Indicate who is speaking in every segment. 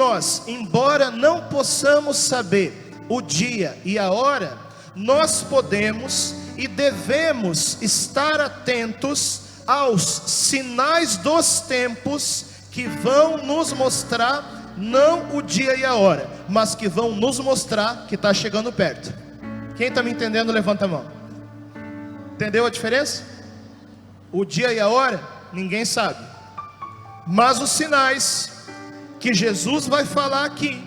Speaker 1: nós, embora não possamos saber o dia e a hora, nós podemos e devemos estar atentos aos sinais dos tempos que vão nos mostrar não o dia e a hora, mas que vão nos mostrar que está chegando perto. Quem está me entendendo, levanta a mão. Entendeu a diferença? O dia e a hora, ninguém sabe, mas os sinais que Jesus vai falar aqui,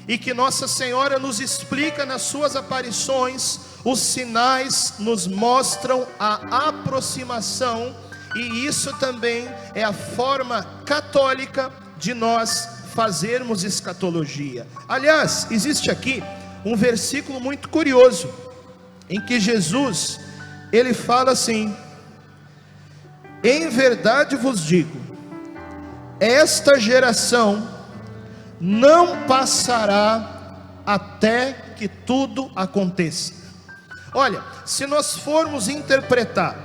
Speaker 1: e que Nossa Senhora nos explica nas suas aparições, os sinais nos mostram a aproximação, e isso também é a forma católica de nós fazermos escatologia. Aliás, existe aqui um versículo muito curioso, em que Jesus, ele fala assim: em verdade vos digo, esta geração não passará até que tudo aconteça. Olha, se nós formos interpretar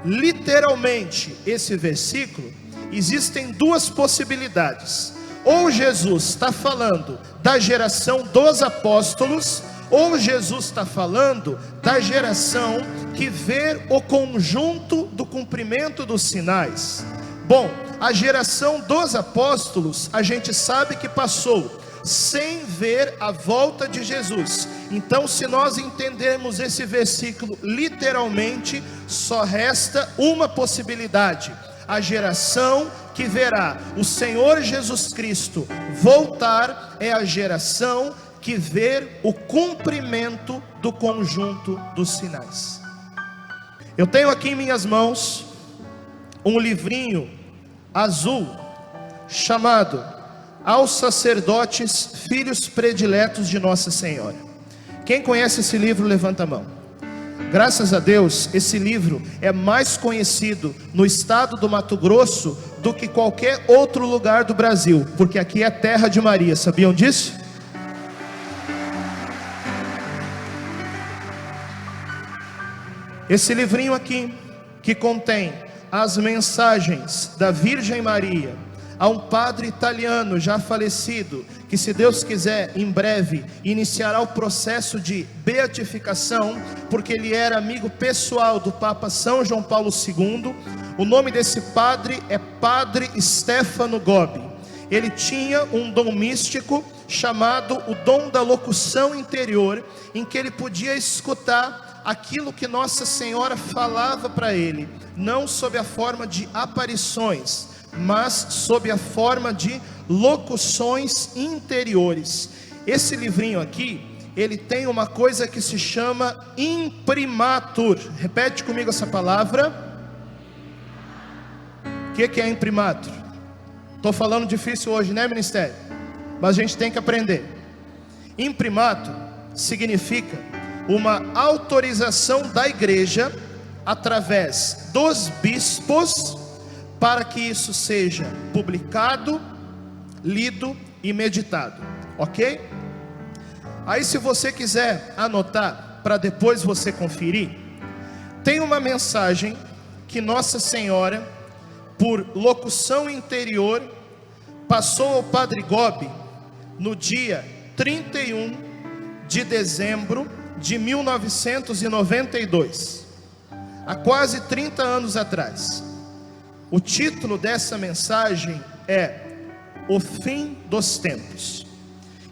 Speaker 1: literalmente esse versículo, existem duas possibilidades. Ou Jesus está falando da geração dos apóstolos, ou Jesus está falando da geração que vê o conjunto do cumprimento dos sinais. Bom, a geração dos apóstolos, a gente sabe que passou sem ver a volta de Jesus. Então, se nós entendermos esse versículo literalmente, só resta uma possibilidade: a geração que verá o Senhor Jesus Cristo voltar é a geração que vê o cumprimento do conjunto dos sinais. Eu tenho aqui em minhas mãos um livrinho azul chamado Aos Sacerdotes, Filhos Prediletos de Nossa Senhora. Quem conhece esse livro, levanta a mão. Graças a Deus, esse livro é mais conhecido no estado do Mato Grosso do que qualquer outro lugar do Brasil, porque aqui é terra de Maria, sabiam disso? Esse livrinho aqui, que contém as mensagens da Virgem Maria a um padre italiano já falecido, que, se Deus quiser, em breve iniciará o processo de beatificação, porque ele era amigo pessoal do Papa São João Paulo II. O nome desse padre é Padre Stefano Gobbi. Ele tinha um dom místico chamado o dom da locução interior, em que ele podia escutar aquilo que Nossa Senhora falava para ele, não sob a forma de aparições, mas sob a forma de locuções interiores. Esse livrinho aqui, ele tem uma coisa que se chama imprimatur. Repete comigo essa palavra. O que é imprimatur? Estou falando difícil hoje, né, ministério? Mas a gente tem que aprender. Imprimatur significa uma autorização da igreja através dos bispos, para que isso seja publicado, lido e meditado, ok? Aí, se você quiser anotar para depois você conferir, tem uma mensagem que Nossa Senhora, por locução interior, passou ao Padre Gobbi no dia 31 de dezembro de 1992, há quase 30 anos atrás. O título dessa mensagem é O Fim dos Tempos.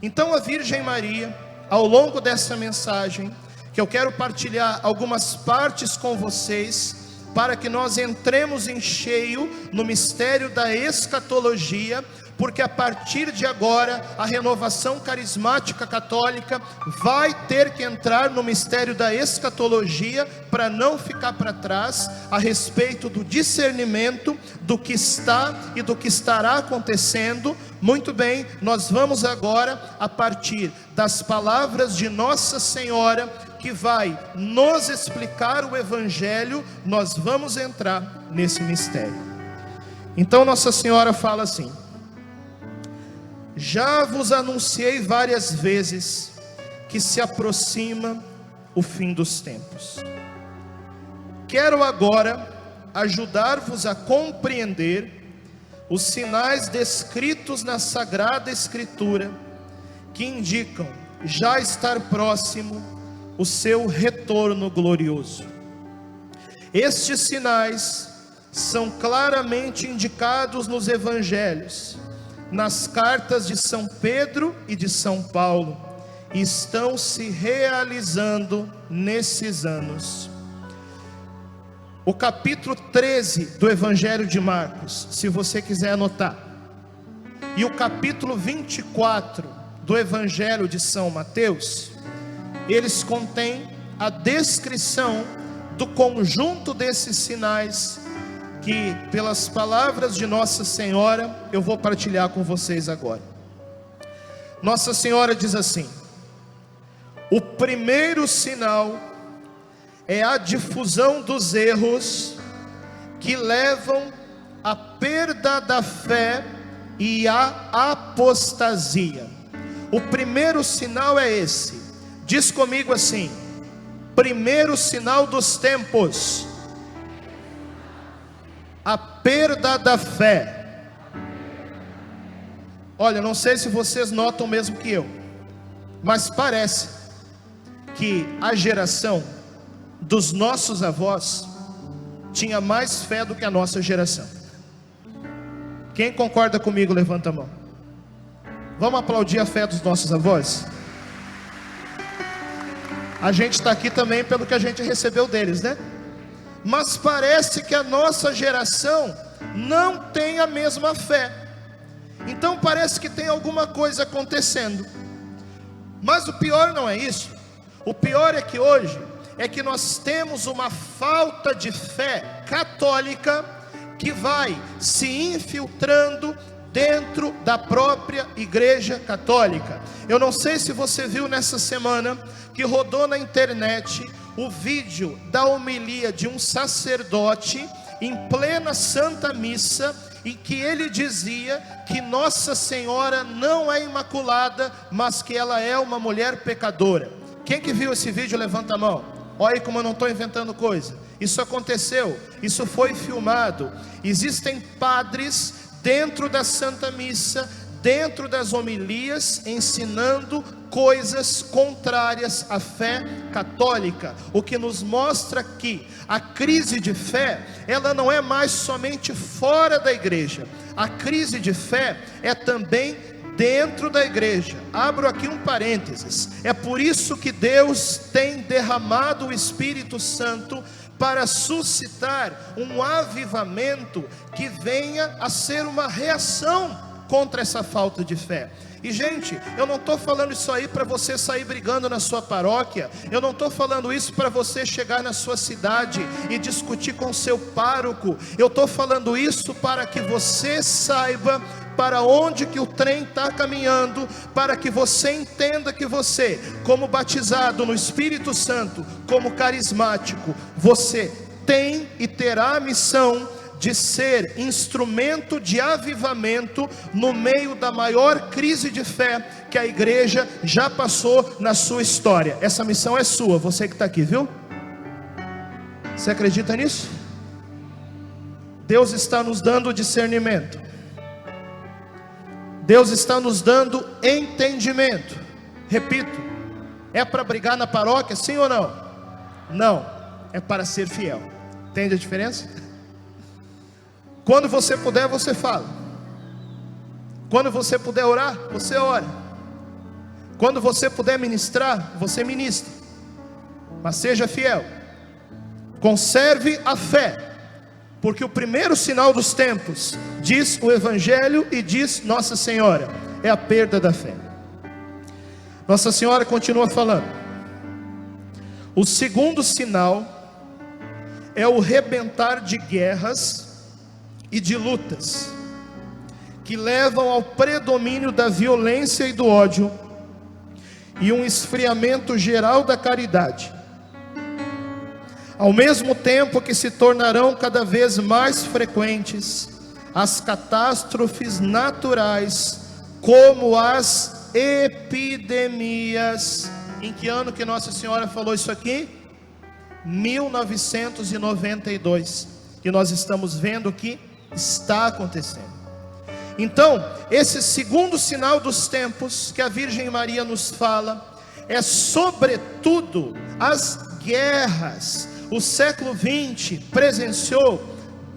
Speaker 1: Então a Virgem Maria, ao longo dessa mensagem, que eu quero partilhar algumas partes com vocês, para que nós entremos em cheio no mistério da escatologia, porque a partir de agora a renovação carismática católica vai ter que entrar no mistério da escatologia, para não ficar para trás a respeito do discernimento do que está e do que estará acontecendo. Muito bem, nós vamos agora, a partir das palavras de Nossa Senhora, que vai nos explicar o Evangelho, nós vamos entrar nesse mistério. Então Nossa Senhora fala assim: já vos anunciei várias vezes que se aproxima o fim dos tempos. Quero agora ajudar-vos a compreender os sinais descritos na Sagrada Escritura, que indicam já estar próximo o seu retorno glorioso. Estes sinais são claramente indicados nos evangelhos, nas cartas de São Pedro e de São Paulo, e estão se realizando nesses anos. O capítulo 13 do Evangelho de Marcos, se você quiser anotar, e o capítulo 24 do Evangelho de São Mateus, eles contêm a descrição do conjunto desses sinais que, pelas palavras de Nossa Senhora, eu vou partilhar com vocês agora. Nossa Senhora diz assim: o primeiro sinal é a difusão dos erros que levam à perda da fé e à apostasia. O primeiro sinal é esse. Diz comigo assim: primeiro sinal dos tempos, a perda da fé. Olha, não sei se vocês notam mesmo que eu, mas parece que a geração dos nossos avós tinha mais fé do que a nossa geração. Quem concorda comigo, levanta a mão. Vamos aplaudir a fé dos nossos avós? A gente está aqui também pelo que a gente recebeu deles, né? Mas parece que a nossa geração não tem a mesma fé. Então parece que tem alguma coisa acontecendo. Mas o pior não é isso. O pior é que hoje nós temos uma falta de fé católica que vai se infiltrando dentro da própria Igreja Católica. Eu não sei se você viu nessa semana que rodou na internet o vídeo da homilia de um sacerdote em plena Santa Missa, em que ele dizia que Nossa Senhora não é imaculada, mas que ela é uma mulher pecadora. Quem que viu esse vídeo, levanta a mão. Olha aí como eu não estou inventando coisa. Isso aconteceu, isso foi filmado. Existem padres dentro da Santa Missa, dentro das homilias, ensinando coisas contrárias à fé católica, o que nos mostra que a crise de fé, ela não é mais somente fora da igreja, a crise de fé é também dentro da igreja. Abro aqui um parênteses, é por isso que Deus tem derramado o Espírito Santo para suscitar um avivamento que venha a ser uma reação contra essa falta de fé. E gente, eu não estou falando isso aí para você sair brigando na sua paróquia, eu não estou falando isso para você chegar na sua cidade e discutir com o seu pároco, eu estou falando isso para que você saiba para onde que o trem está caminhando, para que você entenda que você, como batizado no Espírito Santo, como carismático, você tem e terá a missão de ser instrumento de avivamento no meio da maior crise de fé que a igreja já passou na sua história. Essa missão é sua, você que está aqui, viu? Você acredita nisso? Deus está nos dando discernimento, Deus está nos dando entendimento. Repito, é para brigar na paróquia, sim ou não? Não, é para ser fiel. Entende a diferença? Quando você puder, você fala. Quando você puder orar, você ora. Quando você puder ministrar, você ministra. Mas seja fiel. Conserve a fé. Porque o primeiro sinal dos tempos, diz o Evangelho e diz Nossa Senhora, é a perda da fé. Nossa Senhora continua falando. O segundo sinal é o rebentar de guerras e de lutas, que levam ao predomínio da violência e do ódio, e um esfriamento geral da caridade, ao mesmo tempo que se tornarão cada vez mais frequentes as catástrofes naturais, como as epidemias. Em que ano que Nossa Senhora falou isso aqui? 1992, e nós estamos vendo que está acontecendo. Então, esse segundo sinal dos tempos que a Virgem Maria nos fala, é sobretudo as guerras. O século XX presenciou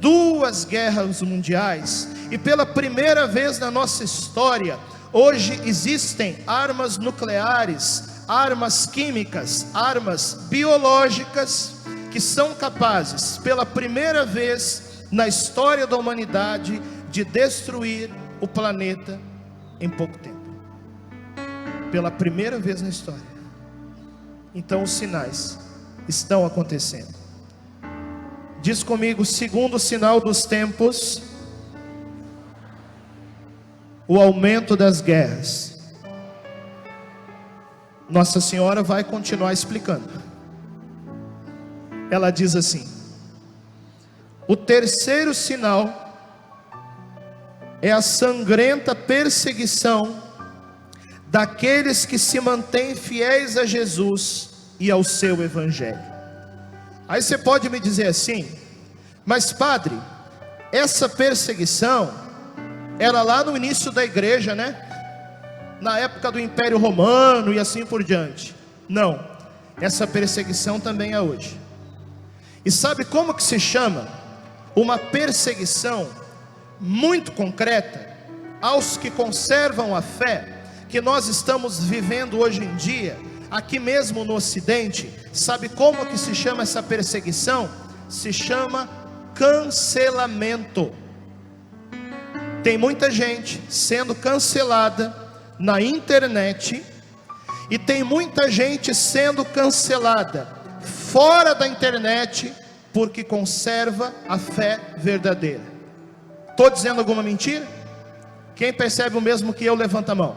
Speaker 1: 2 guerras mundiais, e pela primeira vez na nossa história, hoje existem armas nucleares, armas químicas, armas biológicas, que são capazes, pela primeira vez na história da humanidade, de destruir o planeta em pouco tempo. Pela primeira vez na história. Então os sinais estão acontecendo. Diz comigo: segundo sinal dos tempos, o aumento das guerras. Nossa Senhora vai continuar explicando. Ela diz assim: o terceiro sinal é a sangrenta perseguição daqueles que se mantêm fiéis a Jesus e ao seu evangelho. Aí você pode me dizer assim: mas padre, essa perseguição era lá no início da igreja, né? Na época do Império Romano e assim por diante. Não, essa perseguição também é hoje. E sabe como que se chama? Uma perseguição muito concreta aos que conservam a fé, que nós estamos vivendo hoje em dia, aqui mesmo no Ocidente. Sabe como que se chama essa perseguição? Se chama cancelamento. Tem muita gente sendo cancelada na internet, e tem muita gente sendo cancelada fora da internet, porque conserva a fé verdadeira. Estou dizendo alguma mentira? Quem percebe o mesmo que eu, levanta a mão.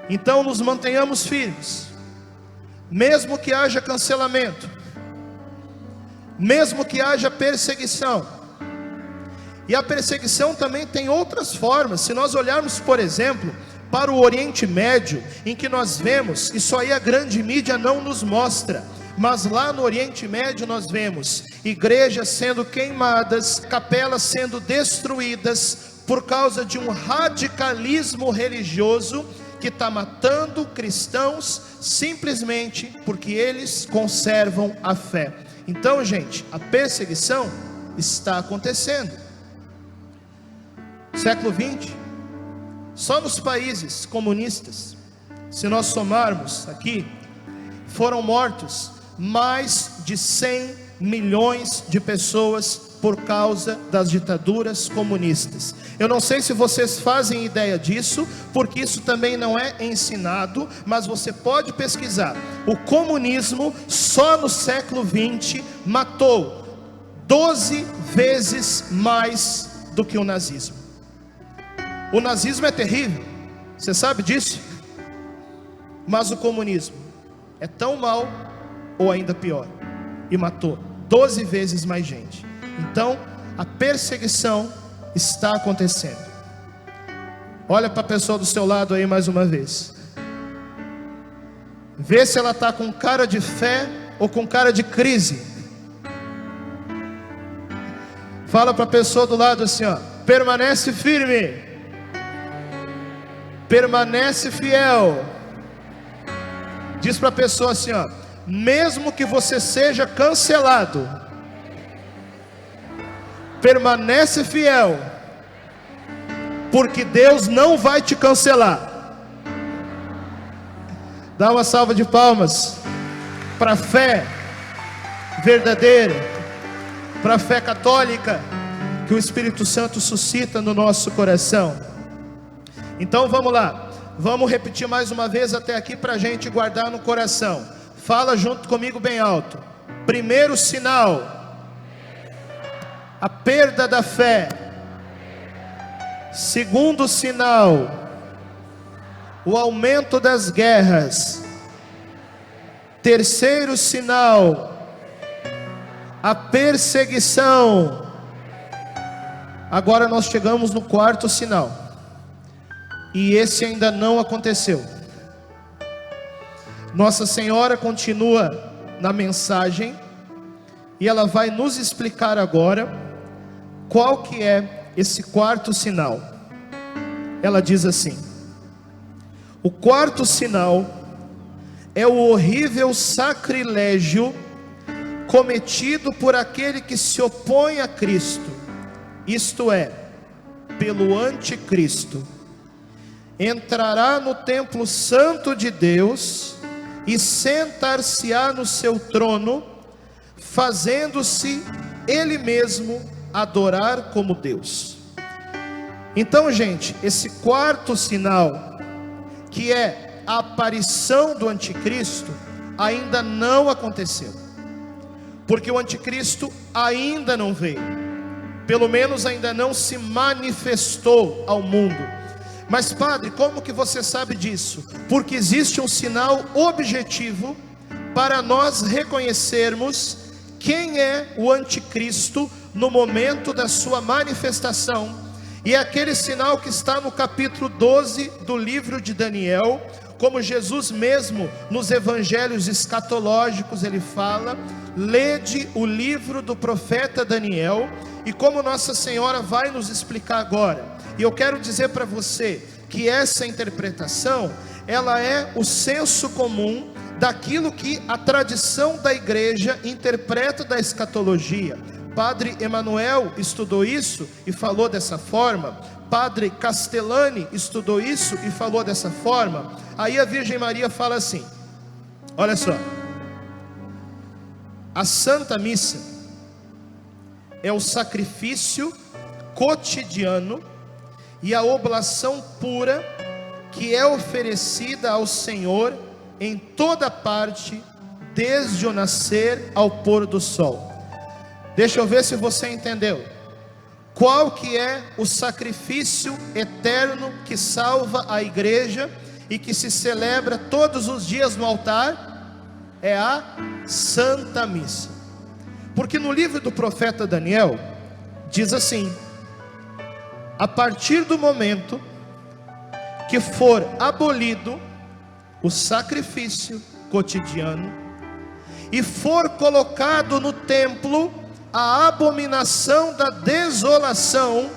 Speaker 1: Então nos mantenhamos firmes, mesmo que haja cancelamento, mesmo que haja perseguição. E a perseguição também tem outras formas. Se nós olharmos, por exemplo, para o Oriente Médio, em que nós vemos, isso aí a grande mídia não nos mostra, mas lá no Oriente Médio nós vemos igrejas sendo queimadas, capelas sendo destruídas, por causa de um radicalismo religioso que está matando cristãos, simplesmente porque eles conservam a fé. Então, gente, a perseguição está acontecendo. Século 20, só nos países comunistas, se nós somarmos aqui, foram mortos mais de 100 milhões de pessoas por causa das ditaduras comunistas. Eu não sei se vocês fazem ideia disso, porque isso também não é ensinado, mas você pode pesquisar. O comunismo, só no século 20, matou 12 vezes mais do que o nazismo. O nazismo é terrível, você sabe disso? Mas o comunismo é tão mal, ou ainda pior, e matou 12 vezes mais gente. Então a perseguição está acontecendo. Olha para a pessoa do seu lado aí mais uma vez. Vê se ela está com cara de fé ou com cara de crise. Fala para a pessoa do lado assim, ó: permanece firme, permanece fiel. Diz para a pessoa assim, ó: mesmo que você seja cancelado, permanece fiel, porque Deus não vai te cancelar. Dá uma salva de palmas para a fé verdadeira, para a fé católica que o Espírito Santo suscita no nosso coração. Então vamos lá, vamos repetir mais uma vez até aqui para a gente guardar no coração. Fala junto comigo bem alto. Primeiro sinal, a perda da fé. Segundo sinal, o aumento das guerras. Terceiro sinal, a perseguição. Agora nós chegamos no quarto sinal, e esse ainda não aconteceu. Nossa Senhora continua na mensagem, e ela vai nos explicar agora qual que é esse quarto sinal. ela diz assim: o quarto sinal é o horrível sacrilégio cometido por aquele que se opõe a Cristo, isto é, pelo anticristo. Entrará no templo santo de Deus e sentar-se-á no seu trono, fazendo-se ele mesmo adorar como Deus. Então, gente, esse quarto sinal, que é a aparição do anticristo, ainda não aconteceu, porque o anticristo ainda não veio, pelo menos ainda não se manifestou ao mundo. Mas padre, como que você sabe disso? Porque existe um sinal objetivo para nós reconhecermos quem é o anticristo no momento da sua manifestação. E é aquele sinal que está no capítulo 12 do livro de Daniel, como Jesus mesmo nos evangelhos escatológicos ele fala: lede o livro do profeta Daniel, e como Nossa Senhora vai nos explicar agora. E eu quero dizer para você que essa interpretação, ela é o senso comum daquilo que a tradição da igreja interpreta da escatologia. Padre Emanuel estudou isso e falou dessa forma. Padre Castellani estudou isso e falou dessa forma. Aí a Virgem Maria fala assim: olha só, a Santa Missa é o sacrifício cotidiano e a oblação pura que é oferecida ao Senhor em toda parte, desde o nascer ao pôr do sol. Deixa eu ver se você entendeu. Qual que é o sacrifício eterno que salva a igreja e que se celebra todos os dias no altar? É a Santa Missa. Porque no livro do profeta Daniel diz assim: a partir do momento que for abolido o sacrifício cotidiano e for colocado no templo a abominação da desolação,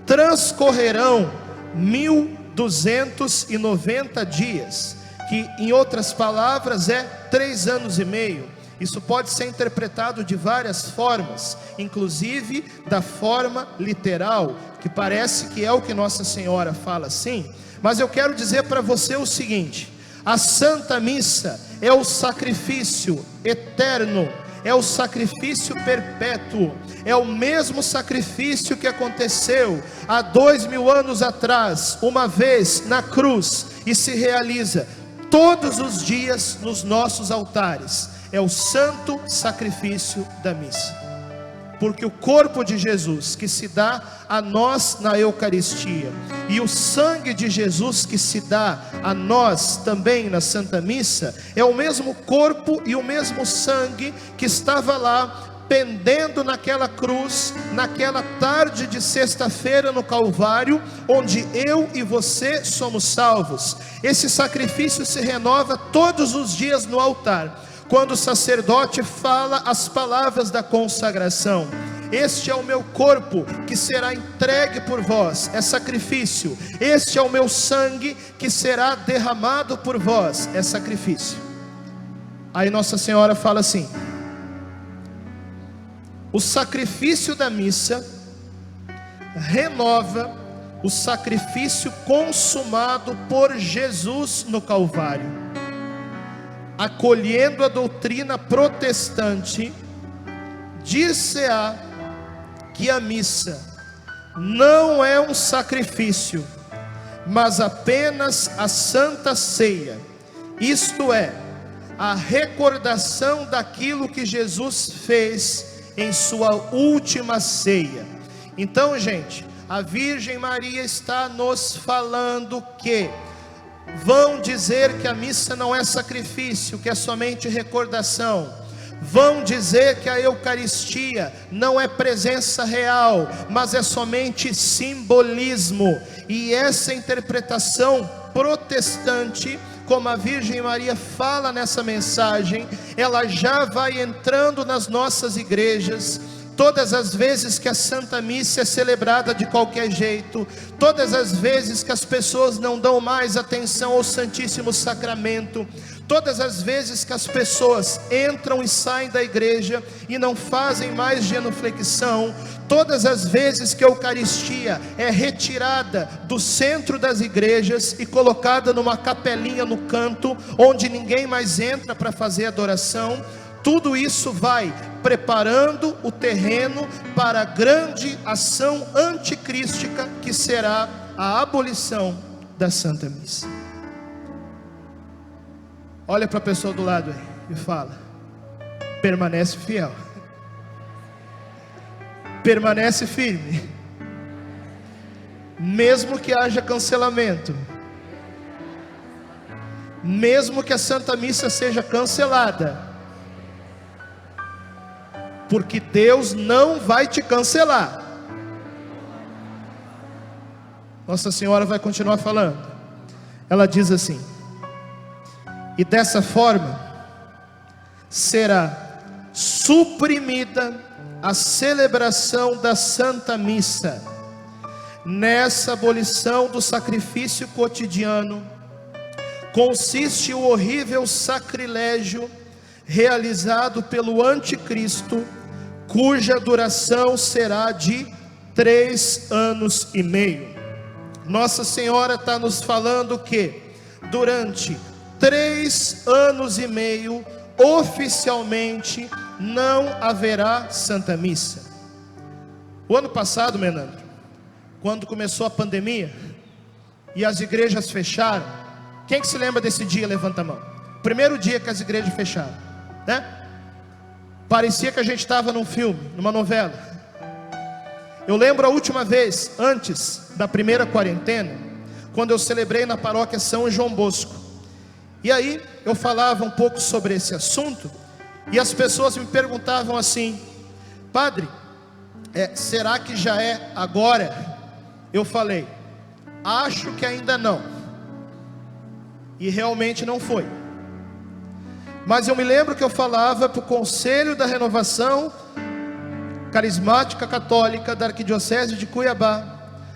Speaker 1: transcorrerão 1290 dias, que em outras palavras é 3 anos e meio. Isso pode ser interpretado de várias formas, inclusive da forma literal, que parece que é o que Nossa Senhora fala assim. Mas eu quero dizer para você o seguinte: a Santa Missa é o sacrifício eterno, é o sacrifício perpétuo, é o mesmo sacrifício que aconteceu há 2000 anos atrás, uma vez na cruz, e se realiza todos os dias nos nossos altares. É o santo sacrifício da missa, porque o corpo de Jesus que se dá a nós na Eucaristia, e o sangue de Jesus que se dá a nós também na Santa Missa, é o mesmo corpo e o mesmo sangue que estava lá pendendo naquela cruz, naquela tarde de sexta-feira no Calvário, onde eu e você somos salvos. Esse sacrifício se renova todos os dias no altar, quando o sacerdote fala as palavras da consagração: este é o meu corpo que será entregue por vós, é sacrifício. Este é o meu sangue que será derramado por vós, é sacrifício. Aí Nossa Senhora fala assim: o sacrifício da missa renova o sacrifício consumado por Jesus no Calvário. Acolhendo a doutrina protestante, dir-se-á que a missa não é um sacrifício, mas apenas a Santa Ceia, isto é, a recordação daquilo que Jesus fez em sua última ceia. Então, gente, a Virgem Maria está nos falando que vão dizer que a missa não é sacrifício, que é somente recordação. Vão dizer que a Eucaristia não é presença real, mas é somente simbolismo. E essa interpretação protestante, como a Virgem Maria fala nessa mensagem, ela já vai entrando nas nossas igrejas, todas as vezes que a Santa Missa é celebrada de qualquer jeito, todas as vezes que as pessoas não dão mais atenção ao Santíssimo Sacramento, todas as vezes que as pessoas entram e saem da igreja e não fazem mais genuflexão, todas as vezes que a Eucaristia é retirada do centro das igrejas e colocada numa capelinha no canto, onde ninguém mais entra para fazer adoração, tudo isso vai preparando o terreno para a grande ação anticrística, que será a abolição da Santa Missa. Olha para a pessoa do lado aí e fala: permanece fiel, permanece firme, mesmo que haja cancelamento, mesmo que a Santa Missa seja cancelada, porque Deus não vai te cancelar. Nossa Senhora vai continuar falando. Ela diz assim: e dessa forma será suprimida a celebração da Santa Missa. Nessa abolição do sacrifício cotidiano consiste o horrível sacrilégio realizado pelo anticristo, cuja duração será de 3 anos e meio. Nossa Senhora está nos falando que durante 3 anos e meio, oficialmente, não haverá Santa Missa. O ano passado, Menandro, quando começou a pandemia e as igrejas fecharam, quem que se lembra desse dia? Levanta a mão. Primeiro dia que as igrejas fecharam, né? Parecia que a gente estava num filme, numa novela. Eu lembro a última vez, antes da primeira quarentena, quando eu celebrei na paróquia São João Bosco. E aí eu falava um pouco sobre esse assunto, e as pessoas me perguntavam assim: padre, será que já é agora? Eu falei: acho que ainda não. E realmente não foi. Mas eu me lembro que eu falava para o Conselho da Renovação Carismática Católica da Arquidiocese de Cuiabá,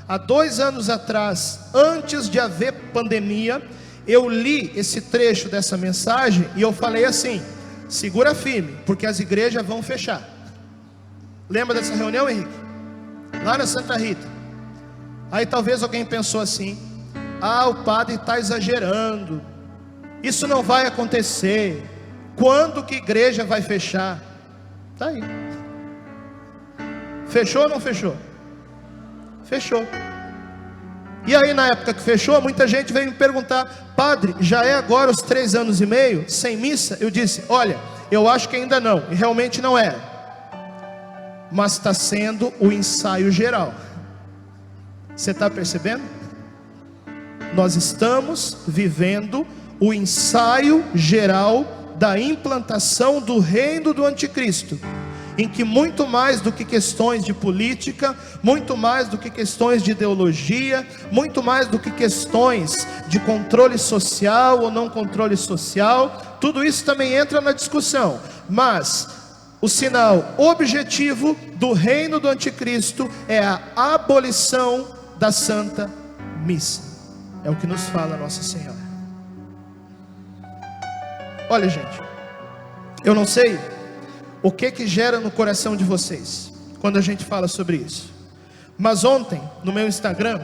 Speaker 1: há 2 anos atrás, antes de haver pandemia. Eu li esse trecho dessa mensagem e eu falei assim: segura firme, porque as igrejas vão fechar. Lembra dessa reunião, Henrique? Lá na Santa Rita. Aí talvez alguém pensou assim: ah, o padre está exagerando, isso não vai acontecer. Quando que a igreja vai fechar? Está aí. Fechou ou não fechou? Fechou. E aí na época que fechou, muita gente veio me perguntar: padre, já é agora os 3 anos e meio sem missa? Eu disse: olha, eu acho que ainda não, e realmente não era, mas está sendo o ensaio geral. Você está percebendo? Nós estamos vivendo o ensaio geral da implantação do reino do anticristo, em que muito mais do que questões de política, muito mais do que questões de ideologia, muito mais do que questões de controle social ou não controle social, tudo isso também entra na discussão, mas o sinal objetivo do reino do anticristo é a abolição da Santa Missa. É o que nos fala Nossa Senhora. Olha, gente, eu não sei o que gera no coração de vocês quando a gente fala sobre isso, mas ontem no meu Instagram,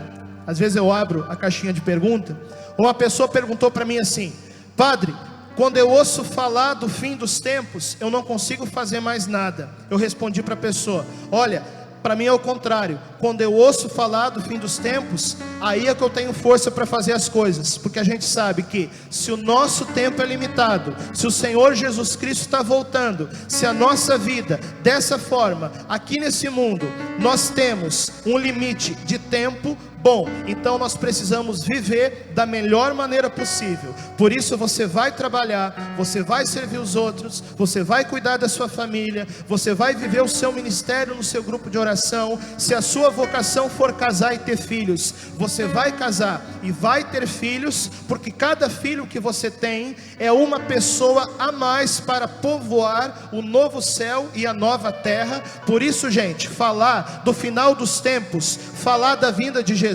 Speaker 1: às vezes eu abro a caixinha de pergunta, uma pessoa perguntou para mim assim: padre, quando eu ouço falar do fim dos tempos, eu não consigo fazer mais nada. Eu respondi para a pessoa: olha, para mim é o contrário, quando eu ouço falar do fim dos tempos, aí é que eu tenho força para fazer as coisas, porque a gente sabe que se o nosso tempo é limitado, se o Senhor Jesus Cristo está voltando, se a nossa vida dessa forma, aqui nesse mundo, nós temos um limite de tempo, Bom, então nós precisamos viver da melhor maneira possível. Por isso você vai trabalhar, você vai servir os outros, você vai cuidar da sua família, você vai viver o seu ministério no seu grupo de oração. Se a sua vocação for casar e ter filhos, você vai casar e vai ter filhos, porque cada filho que você tem é uma pessoa a mais para povoar o novo céu e a nova terra. Por isso, gente, falar do final dos tempos, falar da vinda de Jesus,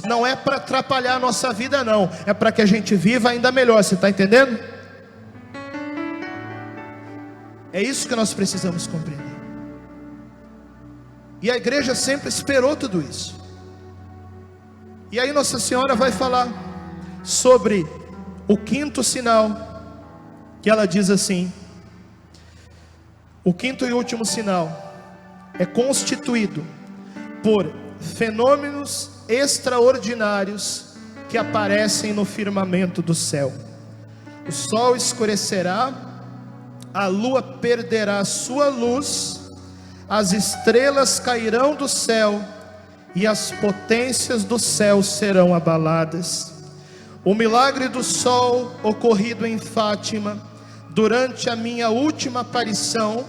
Speaker 1: não é para atrapalhar a nossa vida não, é para que a gente viva ainda melhor, você está entendendo? É isso que nós precisamos compreender. E a igreja sempre esperou tudo isso. E aí Nossa Senhora vai falar sobre o quinto sinal, que ela diz assim: o quinto e último sinal é constituído por fenômenos extraordinários que aparecem no firmamento do céu. O sol escurecerá, a lua perderá sua luz, as estrelas cairão do céu e as potências do céu serão abaladas. O milagre do sol ocorrido em Fátima durante a minha última aparição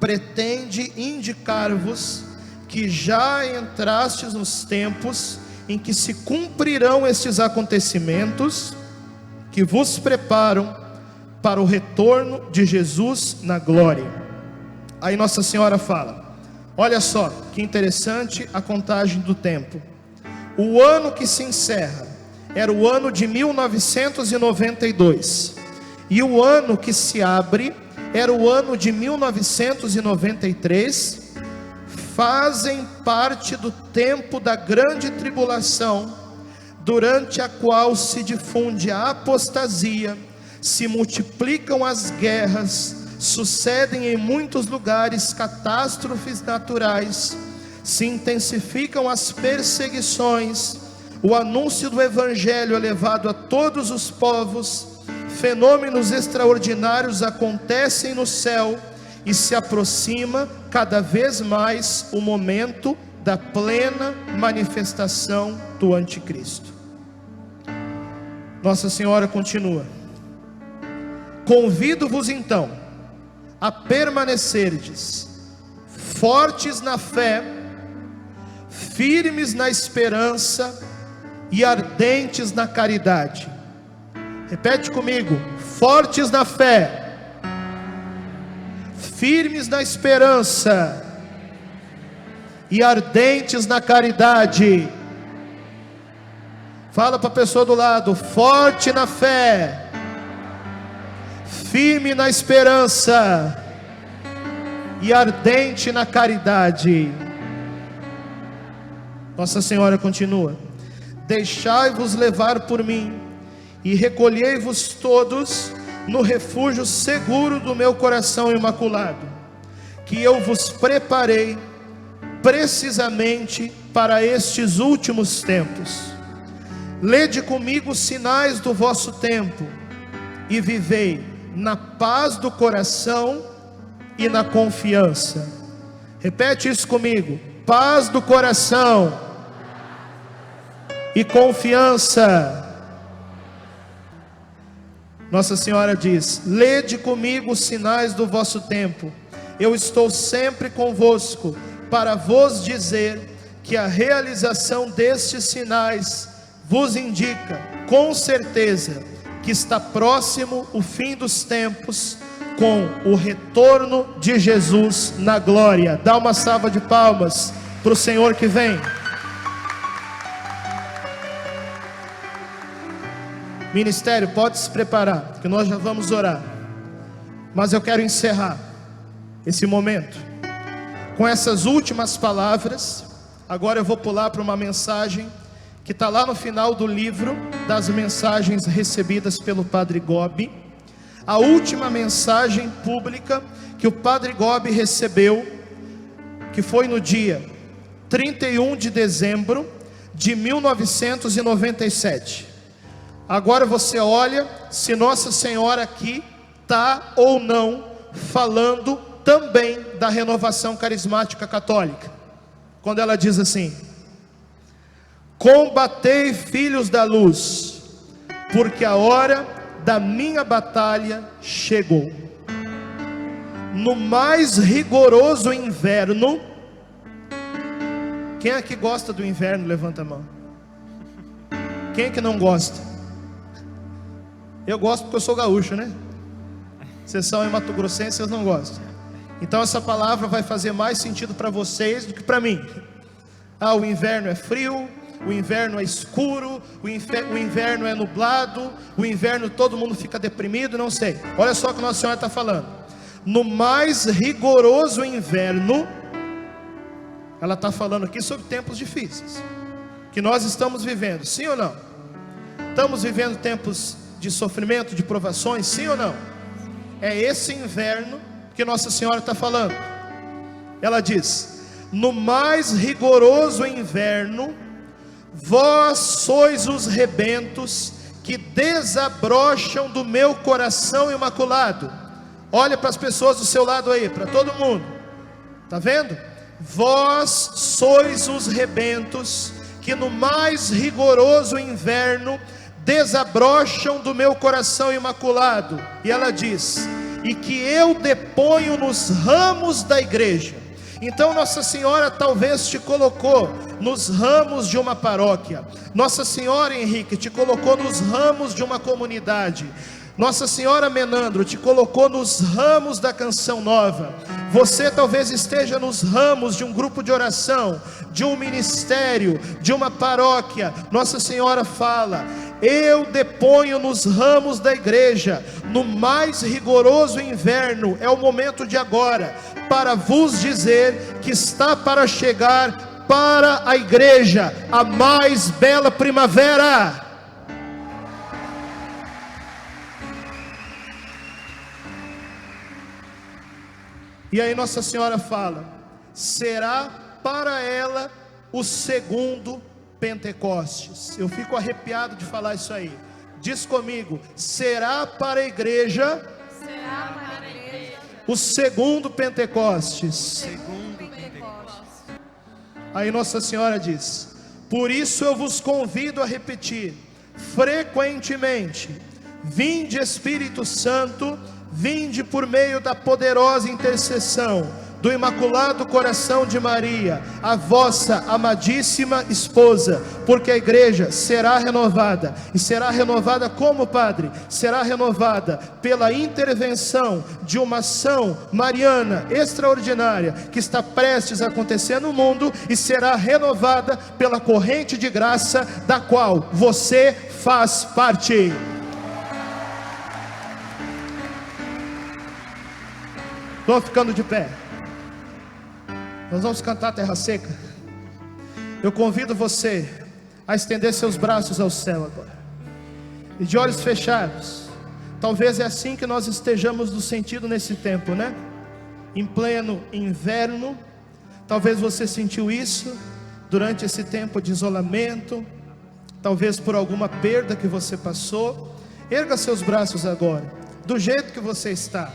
Speaker 1: pretende indicar-vos que já entrastes nos tempos em que se cumprirão estes acontecimentos que vos preparam para o retorno de Jesus na glória. Aí Nossa Senhora fala, olha só que interessante a contagem do tempo. O ano que se encerra era o ano de 1992, e o ano que se abre era o ano de 1993, fazem parte do tempo da grande tribulação, durante a qual se difunde a apostasia, se multiplicam as guerras, sucedem em muitos lugares catástrofes naturais, se intensificam as perseguições, o anúncio do evangelho é levado a todos os povos, fenômenos extraordinários acontecem no céu, e se aproxima cada vez mais o momento da plena manifestação do anticristo. Nossa Senhora continua: convido-vos então a permanecerdes fortes na fé, firmes na esperança e ardentes na caridade. Repete comigo: fortes na fé, firmes na esperança e ardentes na caridade. Fala para a pessoa do lado: forte na fé, firme na esperança e ardente na caridade. Nossa Senhora continua: deixai-vos levar por mim e recolhei-vos todos no refúgio seguro do meu coração imaculado, que eu vos preparei precisamente para estes últimos tempos. Lede comigo os sinais do vosso tempo e vivei na paz do coração e na confiança. Repete isso comigo: paz do coração e confiança. Nossa Senhora diz: lede comigo os sinais do vosso tempo, eu estou sempre convosco, para vos dizer que a realização destes sinais vos indica com certeza que está próximo o fim dos tempos, com o retorno de Jesus na glória. Dá uma salva de palmas para o Senhor que vem. Ministério, pode se preparar, que nós já vamos orar. Mas eu quero encerrar esse momento com essas últimas palavras. Agora eu vou pular para uma mensagem que está lá no final do livro das mensagens recebidas pelo Padre Gobi. A última mensagem pública que o Padre Gobi recebeu, que foi no dia 31 de dezembro de 1997. Agora você olha se Nossa Senhora aqui está ou não falando também da renovação carismática católica, quando ela diz assim: Combatei, filhos da luz, porque a hora da minha batalha chegou. No mais rigoroso inverno, quem é que gosta do inverno? Levanta a mão. Quem é que não gosta? Eu gosto porque eu sou gaúcho, né? Vocês são mato-grossenses, vocês não gostam. Então essa palavra vai fazer mais sentido para vocês do que para mim. O inverno é frio, o inverno é escuro, o inverno é nublado, o inverno todo mundo fica deprimido, não sei. Olha só o que Nossa Senhora está falando. No mais rigoroso inverno, ela está falando aqui sobre tempos difíceis que nós estamos vivendo, sim ou não? Estamos vivendo tempos de sofrimento, de provações, sim ou não? É esse inverno que Nossa Senhora está falando. Ela diz: no mais rigoroso inverno, vós sois os rebentos que desabrocham do meu coração imaculado. Olha para as pessoas do seu lado aí, para todo mundo, está vendo? Vós sois os rebentos que no mais rigoroso inverno desabrocham do meu coração imaculado. E ela diz: e que eu deponho nos ramos da igreja. Então Nossa Senhora talvez te colocou nos ramos de uma paróquia. Nossa Senhora, Henrique, te colocou nos ramos de uma comunidade. Nossa Senhora, Menandro, te colocou nos ramos da Canção Nova. Você talvez esteja nos ramos de um grupo de oração, de um ministério, de uma paróquia. Nossa Senhora fala: eu deponho nos ramos da igreja, no mais rigoroso inverno, é o momento de agora, para vos dizer que está para chegar para a igreja a mais bela primavera. E aí Nossa Senhora fala: será para ela o segundo Pentecostes. Eu fico arrepiado de falar isso aí. Diz comigo: será para a igreja, o segundo Pentecostes. Aí Nossa Senhora diz: por isso eu vos convido a repetir frequentemente: vinde Espírito Santo, vinde por meio da poderosa intercessão do Imaculado Coração de Maria, a vossa amadíssima esposa, porque a igreja será renovada. E será renovada como, Padre? Será renovada pela intervenção de uma ação mariana extraordinária que está prestes a acontecer no mundo, e será renovada pela corrente de graça da qual você faz parte. Estou ficando de pé. Nós vamos cantar Terra Seca. Eu convido você a estender seus braços ao céu agora, e de olhos fechados. Talvez é assim que nós estejamos no sentido nesse tempo, né? Em pleno inverno. Talvez você sentiu isso durante esse tempo de isolamento, talvez por alguma perda que você passou. Erga seus braços agora, do jeito que você está,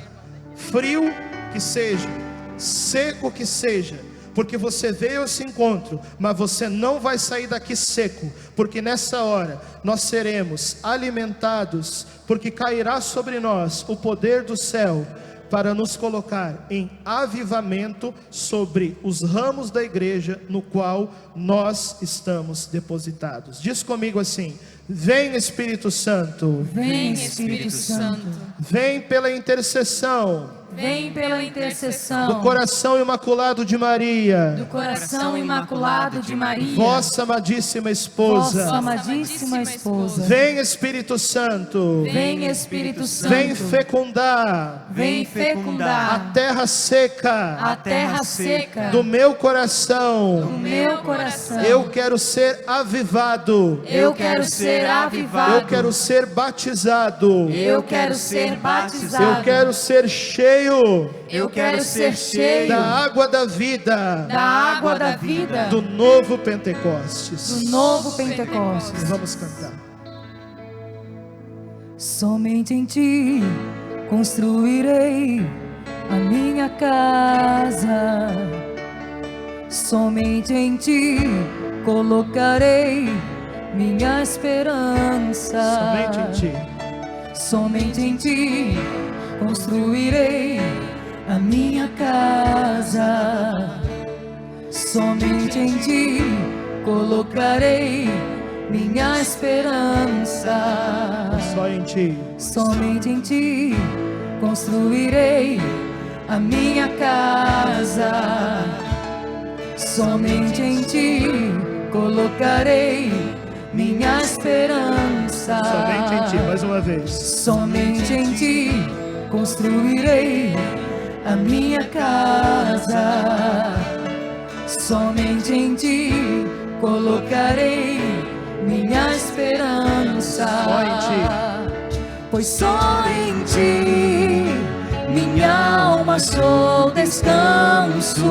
Speaker 1: frio que seja, seco que seja, porque você veio a esse encontro, mas você não vai sair daqui seco, porque nessa hora nós seremos alimentados, porque cairá sobre nós o poder do céu, para nos colocar em avivamento sobre os ramos da igreja, no qual nós estamos depositados. Diz comigo assim: vem Espírito Santo,
Speaker 2: vem Espírito Santo,
Speaker 1: vem pela intercessão,
Speaker 2: vem pela intercessão
Speaker 1: do coração imaculado de Maria,
Speaker 2: do coração imaculado de Maria,
Speaker 1: vossa amadíssima esposa,
Speaker 2: vossa amadíssima esposa.
Speaker 1: Vem Espírito Santo,
Speaker 2: Vem Espírito Santo,
Speaker 1: vem fecundar,
Speaker 2: vem fecundar
Speaker 1: a terra seca,
Speaker 2: a terra seca
Speaker 1: do meu coração.
Speaker 2: do meu coração.
Speaker 1: Eu quero ser avivado,
Speaker 2: Eu quero ser avivado,
Speaker 1: eu quero ser batizado,
Speaker 2: eu quero ser batizado,
Speaker 1: eu quero ser cheio
Speaker 2: eu quero ser cheio
Speaker 1: da água da vida,
Speaker 2: da água da vida,
Speaker 1: do novo Pentecostes.
Speaker 2: do novo Pentecostes.
Speaker 1: Vamos cantar.
Speaker 2: Somente em ti construirei a minha casa. Somente em ti colocarei minha esperança.
Speaker 1: Somente em ti.
Speaker 2: Somente em ti construirei a minha casa. Somente em ti colocarei minha esperança.
Speaker 1: Só em ti.
Speaker 2: Somente em ti construirei a minha casa. Somente em ti colocarei minha esperança.
Speaker 1: Somente em ti, mais uma vez.
Speaker 2: Somente em ti construirei a minha casa. Somente em ti colocarei minha esperança.
Speaker 1: Só em ti.
Speaker 2: Pois só em ti minha alma achou descanso.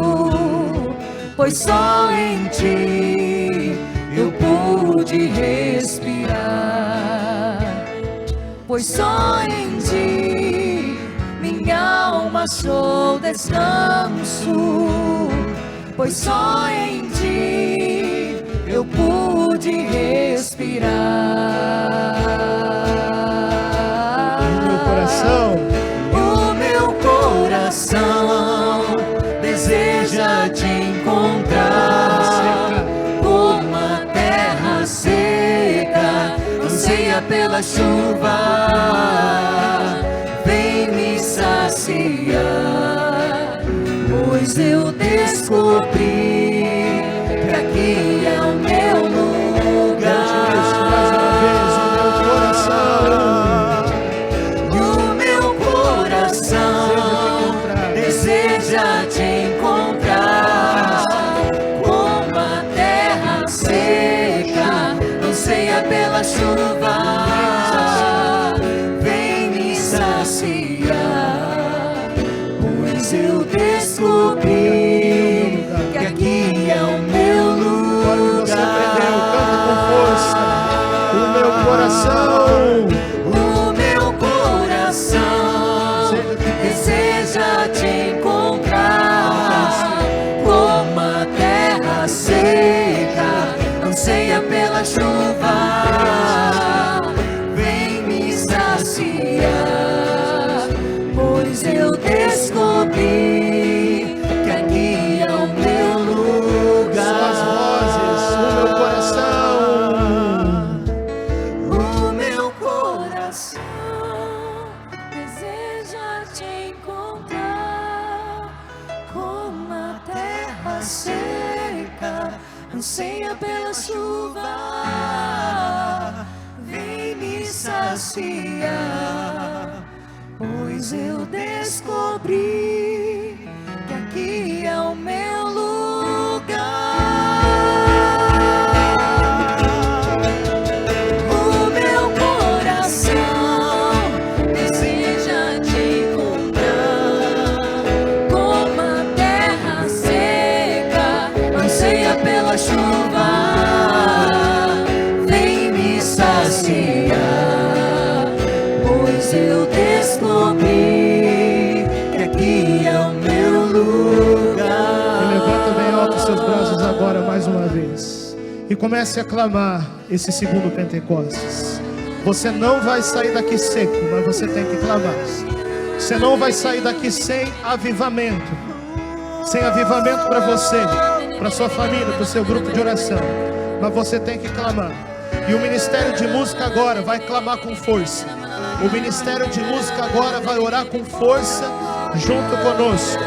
Speaker 2: Pois só em ti eu pude respirar. Pois só em ti minha alma achou descanso. Pois só em ti eu pude respirar.
Speaker 1: O meu
Speaker 2: coração deseja te encontrar, como a terra seca anseia pela chuva. Vem me saciar, pois eu descobri que aqui é o meu lugar.
Speaker 1: Mais uma vez,
Speaker 2: O meu coração deseja te encontrar, como a terra seca anseia pela chuva. Vem me saciar, pois eu descobri que aqui é o meu lugar.
Speaker 1: Agora que você aprendeu, canta com força. O meu coração
Speaker 2: deseja te encontrar, como a terra seca anseia pela chuva. Vem me saciar, pois eu descobri que aqui é o meu lugar.
Speaker 1: Suas vozes, o meu coração.
Speaker 2: O meu coração deseja te encontrar, como a terra seca anseia pela chuva. Vem me saciar, pois eu descobri que aqui é o meu lugar. O meu coração deseja te encontrar, como a terra seca anseia pela chuva. Vem me saciar, pois eu descobri que aqui é o meu lugar.
Speaker 1: E levanta bem alto os seus braços agora mais uma vez. E comece a clamar esse segundo Pentecostes. Você não vai sair daqui seco, mas você tem que clamar. Você não vai sair daqui sem avivamento. Sem avivamento para você, para sua família, para o seu grupo de oração. Mas você tem que clamar. E o Ministério de Música agora vai clamar com força. O Ministério de Música agora vai orar com força junto conosco.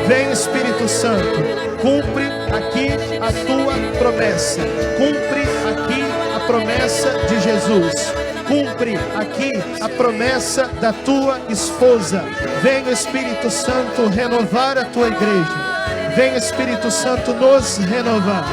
Speaker 1: Vem, Espírito Santo, cumpre aqui a tua promessa. Cumpre aqui a promessa de Jesus. Cumpre aqui a promessa da tua esposa. Vem, Espírito Santo, renovar a tua igreja. Vem, Espírito Santo, nos renovar.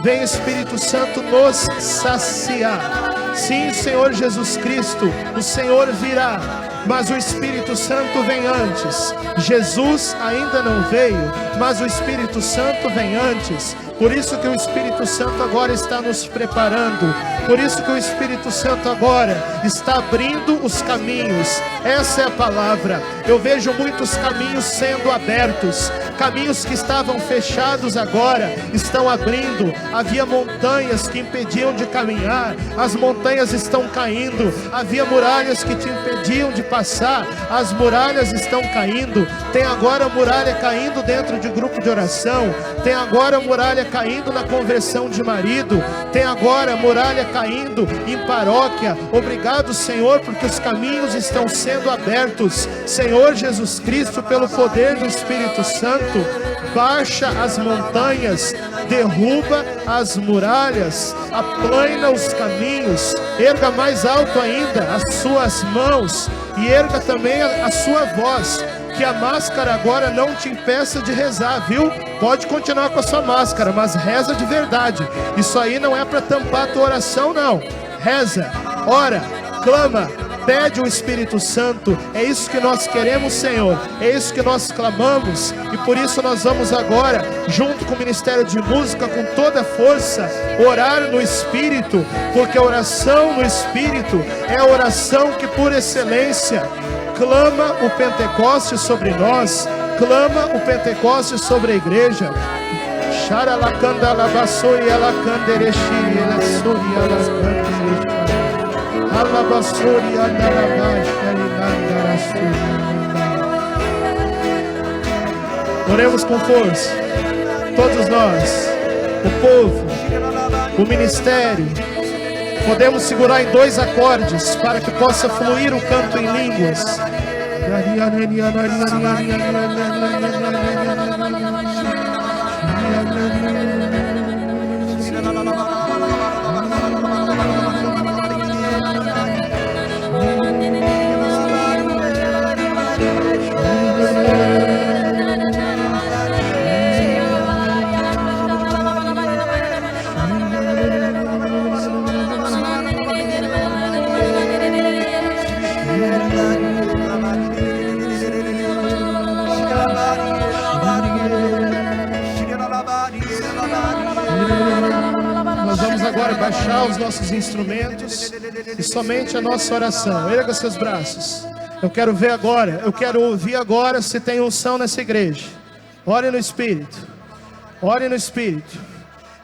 Speaker 1: Vem, Espírito Santo, nos saciar. Sim, Senhor Jesus Cristo, o Senhor virá mas o Espírito Santo vem antes. Jesus ainda não veio, mas o Espírito Santo vem antes. Por isso que o Espírito Santo agora está nos preparando. Por isso que o Espírito Santo agora está abrindo os caminhos. Essa é a palavra. Eu vejo muitos caminhos sendo abertos. Caminhos que estavam fechados agora estão abrindo. Havia montanhas que impediam de caminhar. As montanhas estão caindo. Havia muralhas que te impediam de passar. As muralhas estão caindo. Tem agora muralha caindo dentro de grupo de oração. Tem agora muralha caindo na conversão de marido. Tem agora muralha caindo em paróquia. Obrigado, Senhor, porque os caminhos estão sendo abertos. Senhor Jesus Cristo, pelo poder do Espírito Santo, baixa as montanhas, derruba as muralhas, aplana os caminhos, erga mais alto ainda as suas mãos e erga também a sua voz. Que a máscara agora não te impeça de rezar, viu? Pode continuar com a sua máscara, mas reza de verdade. Isso aí não é para tampar a tua oração, não. Reza, ora, clama, pede o Espírito Santo. É isso que nós queremos, Senhor. É isso que nós clamamos. E por isso nós vamos agora, junto com o Ministério de Música, com toda a força, orar no Espírito. Porque a oração no Espírito é a oração que por excelência clama o Pentecoste sobre nós, clama o Pentecoste sobre a igreja. Oremos com força, todos nós, o povo, o ministério. Podemos segurar em 2 acordes para que possa fluir o canto em línguas. Nós vamos agora baixar os nossos instrumentos e somente a nossa oração. Erga seus braços. Eu quero ver agora, eu quero ouvir agora se tem unção nessa igreja. Ore no Espírito. Ore no Espírito.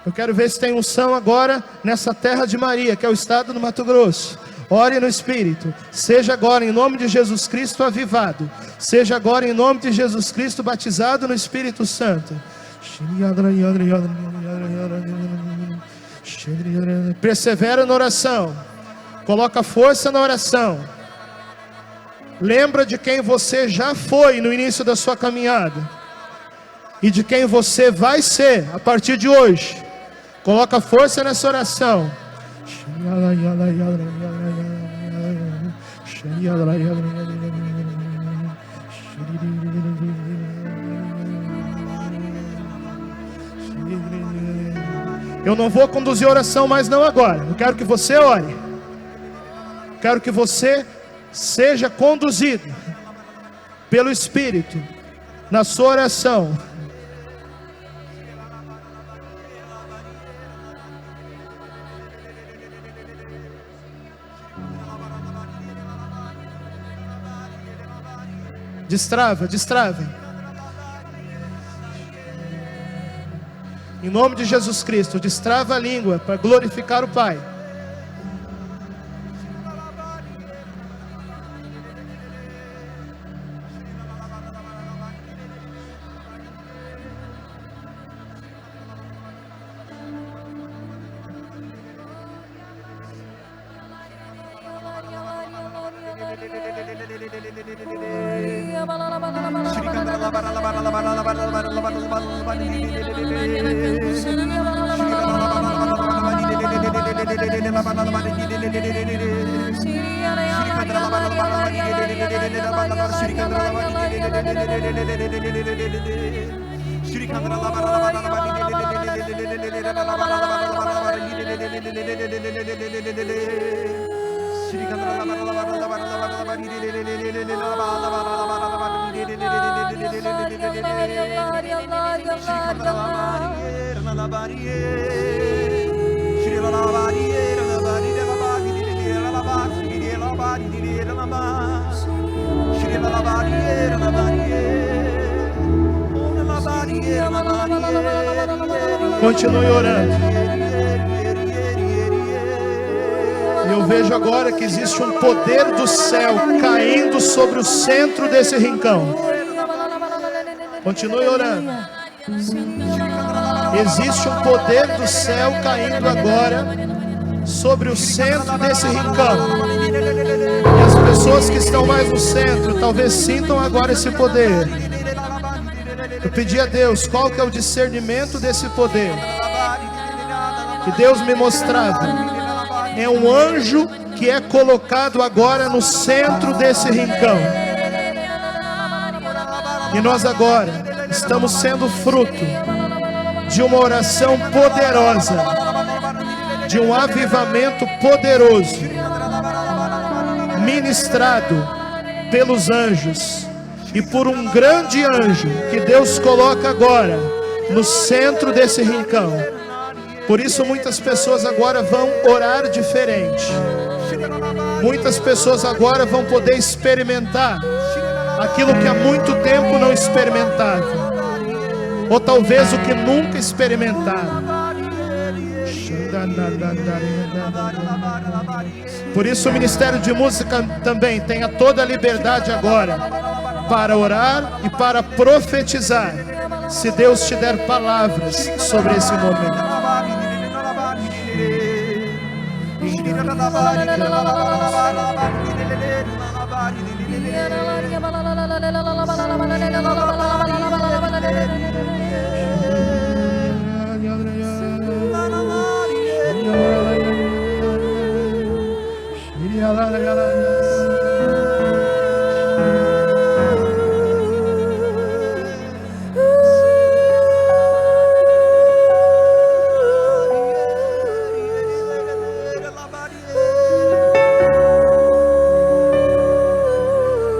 Speaker 1: Eu quero ver se tem unção agora nessa terra de Maria, que é o estado do Mato Grosso. Ore no Espírito. Seja agora em nome de Jesus Cristo avivado. Seja agora em nome de Jesus Cristo batizado no Espírito Santo. Persevera na oração. Coloca força na oração. Lembra de quem você já foi no início da sua caminhada e de quem você vai ser a partir de hoje. Coloca força nessa oração. Eu não vou conduzir a oração mais não agora. Eu quero que você ore. Quero que você seja conduzido pelo Espírito na sua oração. Destrava, destrava. Em nome de Jesus Cristo, destrava a língua para glorificar o Pai. Continue orando. E eu vejo agora que existe um poder do céu caindo sobre o centro desse rincão. Continue orando. Existe um poder do céu caindo agora sobre o centro desse rincão. E as pessoas que estão mais no centro talvez sintam agora esse poder. Eu pedi a Deus qual que é o discernimento desse poder. E Deus me mostrava. É um anjo que é colocado agora no centro desse rincão. E nós agora estamos sendo fruto de uma oração poderosa, de um avivamento poderoso, ministrado pelos anjos e por um grande anjo que Deus coloca agora no centro desse rincão. Por isso muitas pessoas agora vão orar diferente. Muitas pessoas agora vão poder experimentar aquilo que há muito tempo não experimentavam, ou talvez o que nunca experimentaram. Por isso o Ministério de Música também tenha toda a liberdade agora para orar e para profetizar, se Deus te der palavras sobre esse momento.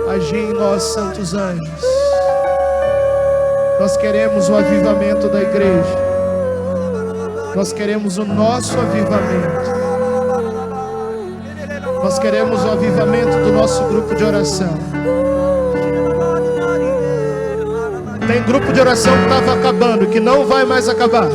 Speaker 1: Agi em nós, santos anjos. Nós queremos o avivamento da igreja. Nós queremos o nosso avivamento. Nós queremos o avivamento do nosso grupo de oração. Tem grupo de oração que estava acabando, que não vai mais acabar.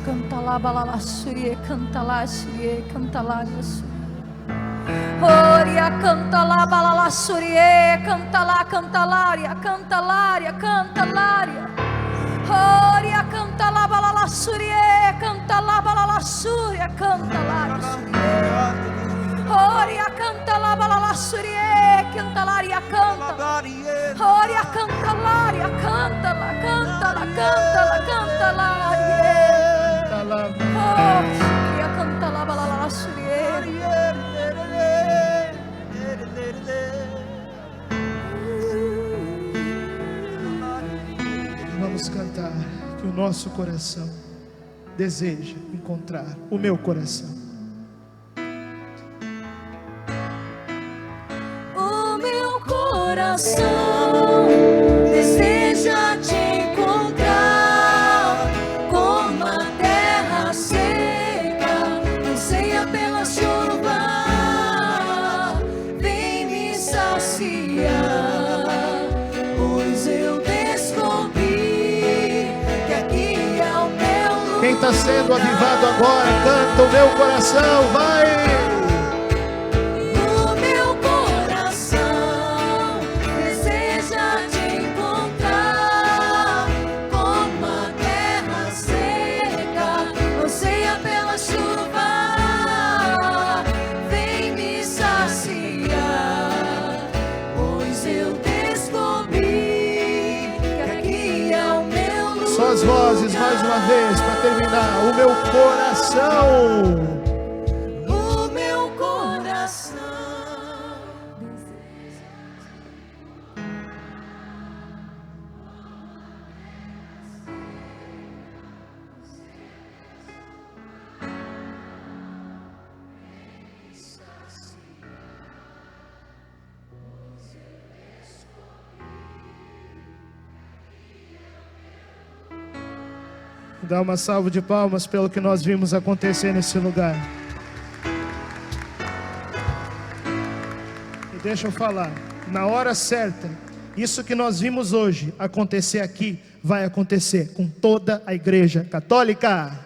Speaker 3: Canta lá, balala, surie, canta lá, surie, canta lá, Oria, canta lá, balala, surie, canta lá, cantalária, cantalária, cantalária. Oria, canta lá, balala, surie, canta lá, balala, surie, cantalária, surie. Oria, canta lá, balala, surie, cantalária, canta. Oria, cantalária, canta lá, canta lá, canta lá, cantalária. Oh, suria, canta lá, balala, surie.
Speaker 1: Vamos cantar que o nosso coração deseja encontrar o meu coração.
Speaker 3: O meu coração deseja te encontrar, como a terra seca anseia pela chuva. Vem me saciar, pois eu descobri que aqui é o meu lugar.
Speaker 1: Quem está sendo avivado agora, canta o meu coração, vai!
Speaker 3: Você
Speaker 1: suas vozes mais uma vez para terminar. O meu coração.
Speaker 2: O meu coração.
Speaker 1: Dá uma salva de palmas pelo que nós vimos acontecer nesse lugar. E deixa eu falar, na hora certa, isso que nós vimos hoje acontecer aqui, vai acontecer com toda a igreja católica.